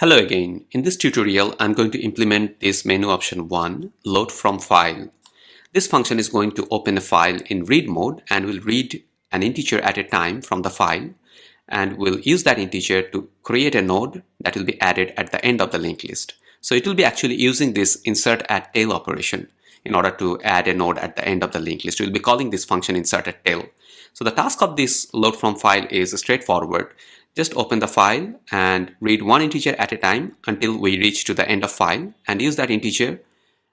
Hello again. In this tutorial, I'm going to implement this menu option 1, load from file. This function is going to open a file in read mode and will read an integer at a time from the file, and will use that integer to create a node that will be added at the end of the linked list. So it will be actually using this insert at tail operation in order to add a node at the end of the linked list. We'll be calling this function insert at tail. So the task of this load from file is straightforward. Just open the file and read one integer at a time until we reach to the end of file, and use that integer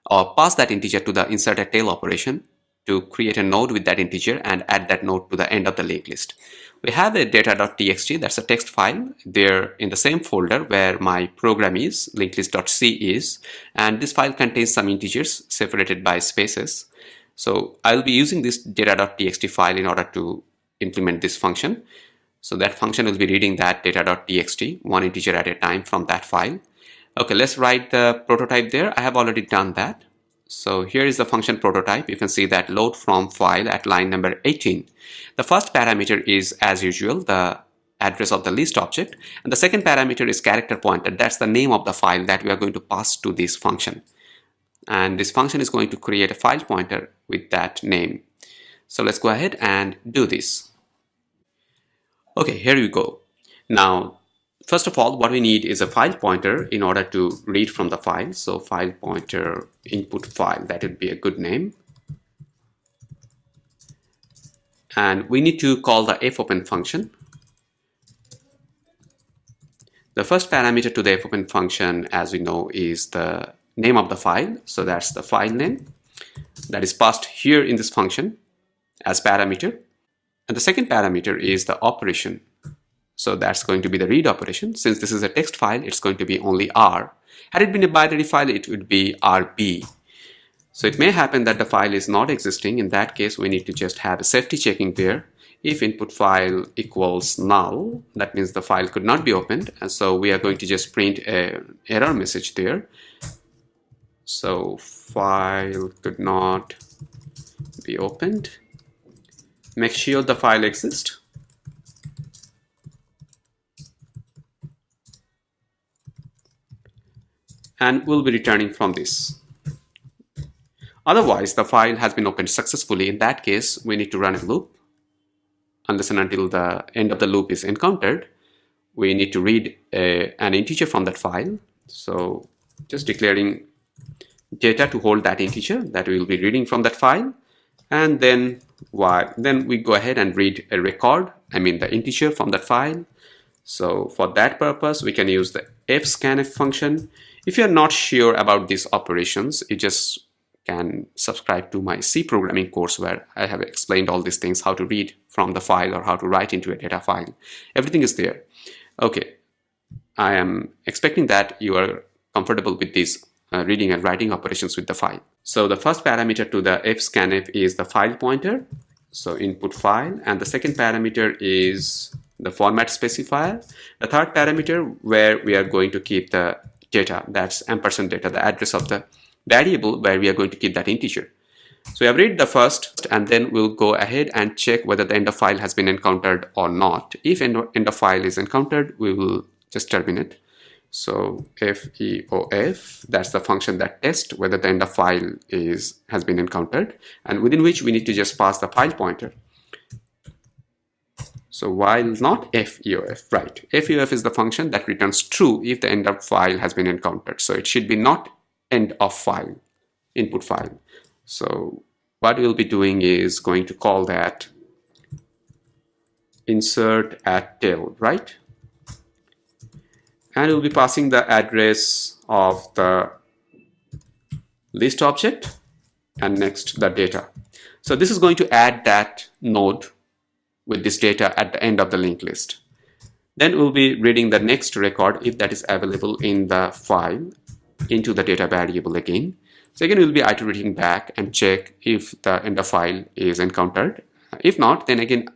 or pass that integer to the insert at tail operation to create a node with that integer and add that node to the end of the linked list. We have a data.txt, that's a text file there in the same folder where my program is, linkedlist.c is, and this file contains some integers separated by spaces. So I'll be using this data.txt file in order to implement this function. So that function will be reading that data.txt, one integer at a time from that file. Okay, let's write the prototype there. I have already done that. So here is the function prototype. You can see that load from file at line number 18. The first parameter is, as usual, the address of the list object, and the second parameter is character pointer. That's the name of the file that we are going to pass to this function. And this function is going to create a file pointer with that name. So let's go ahead and do this. Okay, here you go. Now, first of all, what we need is a file pointer in order to read from the file. So file pointer input file, that would be a good name. And we need to call the fopen function. The first parameter to the fopen function, as we know, is the name of the file. So that's the file name that is passed here in this function as parameter. And the second parameter is the operation. So that's going to be the read operation. Since this is a text file, it's going to be only R. Had it been a binary file, it would be RB. So it may happen that the file is not existing. In that case, we need to just have a safety checking there. If input file equals null, that means the file could not be opened. And so we are going to just print an error message there. So file could not be opened. Make sure the file exists. And we'll be returning from this. Otherwise, the file has been opened successfully. In that case, we need to run a loop. Unless and until the end of the loop is encountered, we need to read an integer from that file. So just declaring data to hold that integer that we will be reading from that file. And then we go ahead and read a record, the integer from that file. So for that purpose, we can use the fscanf function. If you're not sure about these operations, you just can subscribe to my C programming course where I have explained all these things, how to read from the file or how to write into a data file. Everything is there. Okay, I am expecting that you are comfortable with these reading and writing operations with the file. So the first parameter to the fscanf is the file pointer, so input file, and the second parameter is the format specifier. The third parameter where we are going to keep the data, that's ampersand data, the address of the variable where we are going to keep that integer. So we have read the first, and then we'll go ahead and check whether the end of file has been encountered or not. If end of file is encountered, we will just terminate. So feof, that's the function that tests whether the end of file has been encountered, and within which we need to just pass the file pointer. So while not feof, right, feof is the function that returns true if the end of file has been encountered. So it should be not end of file, input file. So what we'll be doing is going to call that insert at tail, right? And we'll be passing the address of the list object and next the data. So this is going to add that node with this data at the end of the linked list. Then we'll be reading the next record if that is available in the file into the data variable again. So again, we'll be iterating back and check if the end of file is encountered. If not, then again,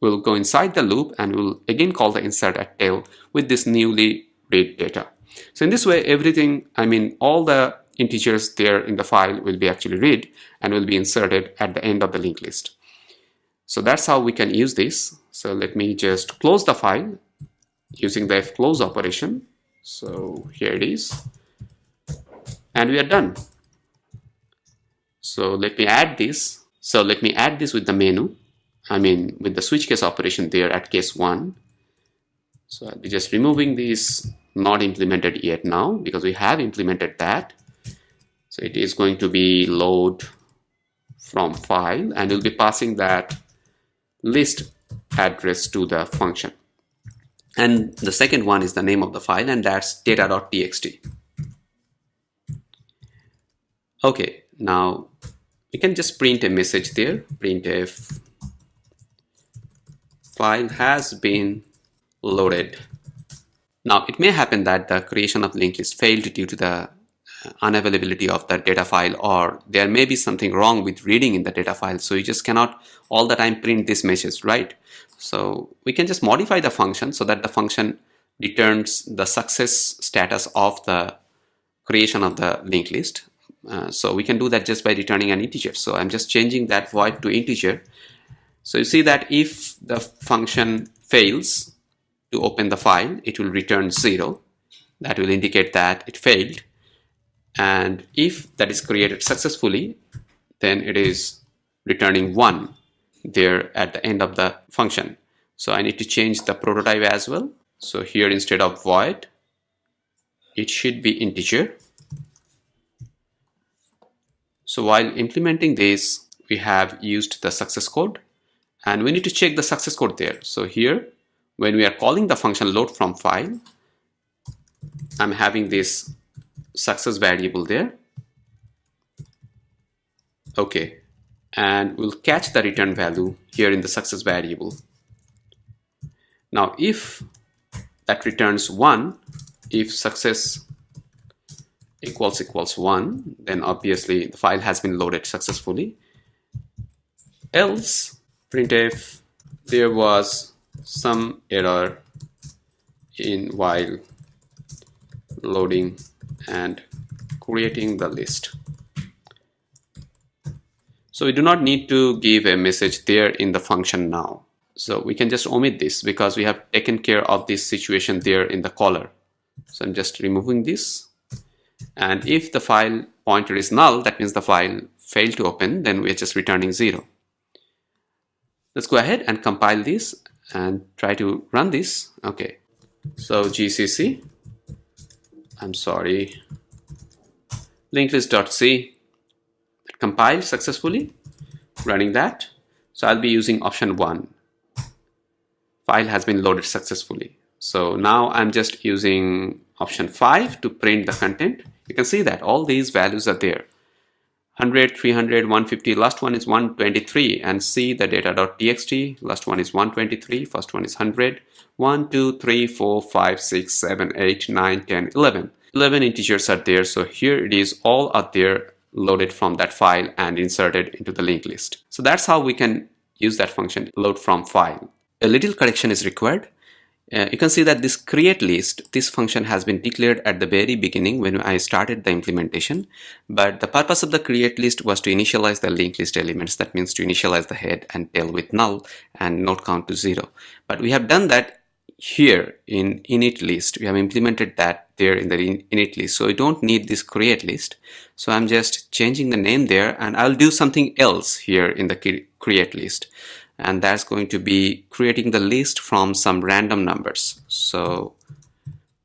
we'll go inside the loop and we'll again call the insert at tail with this newly read data. So in this way, everything, all the integers there in the file will be actually read and will be inserted at the end of the linked list. So that's how we can use this. So let me just close the file using the fclose operation. So here it is, and we are done. So let me add this. So let me add this with the menu, with the switch case operation there at case 1. So I'll be just removing this not implemented yet now, because we have implemented that. So it is going to be load from file, and we'll be passing that list address to the function. And the second one is the name of the file, and that's data.txt. Okay, now we can just print a message there, printf file has been loaded. Now it may happen that the creation of linked list failed due to the unavailability of the data file, or there may be something wrong with reading in the data file, so you just cannot all the time print this message, right? So we can just modify the function so that the function returns the success status of the creation of the linked list. So we can do that just by returning an integer. So I'm just changing that void to integer. So you see that if the function fails to open the file, it will return 0. That will indicate that it failed. And if that is created successfully, then it is returning 1 there at the end of the function. So I need to change the prototype as well. So here, instead of void, it should be integer. So while implementing this, we have used the success code, and we need to check the success code there. So here, when we are calling the function load from file, I'm having this success variable there. Okay, and we'll catch the return value here in the success variable. Now if that returns 1, if success equals 1, then obviously the file has been loaded successfully. Else printf there was some error in while loading and creating the list. So we do not need to give a message there in the function now. So we can just omit this because we have taken care of this situation there in the caller. So I'm just removing this. And if the file pointer is null, that means the file failed to open, then we're just returning 0. Let's go ahead and compile this and try to run this. Okay, so gcc, linklist.c, compiled successfully, running that. So I'll be using option 1. File has been loaded successfully. So now I'm just using option 5 to print the content. You can see that all these values are there. 100, 300, 150, last one is 123, and see the data.txt, last one is 123, first one is 100, 1, 2, 3, 4, 5, 6, 7, 8, 9, 10, 11. 11 integers are there, so here it is, all are there loaded from that file and inserted into the linked list. So that's how we can use that function, load from file. A little correction is required. You can see that this create list, this function has been declared at the very beginning when I started the implementation, but the purpose of the create list was to initialize the linked list elements. That means to initialize the head and tail with null and node count to 0. But we have done that here in init list. We have implemented that there in the init list, so we don't need this create list. So I'm just changing the name there, and I'll do something else here in the create list. And that's going to be creating the list from some random numbers. So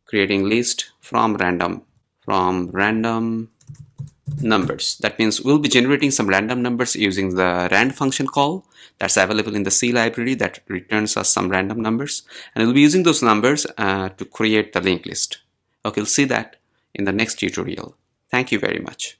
creating list from random numbers. That means we'll be generating some random numbers using the rand function call that's available in the C library that returns us some random numbers, and we'll be using those numbers to create the linked list. Okay, we'll see that in the next tutorial. Thank you very much.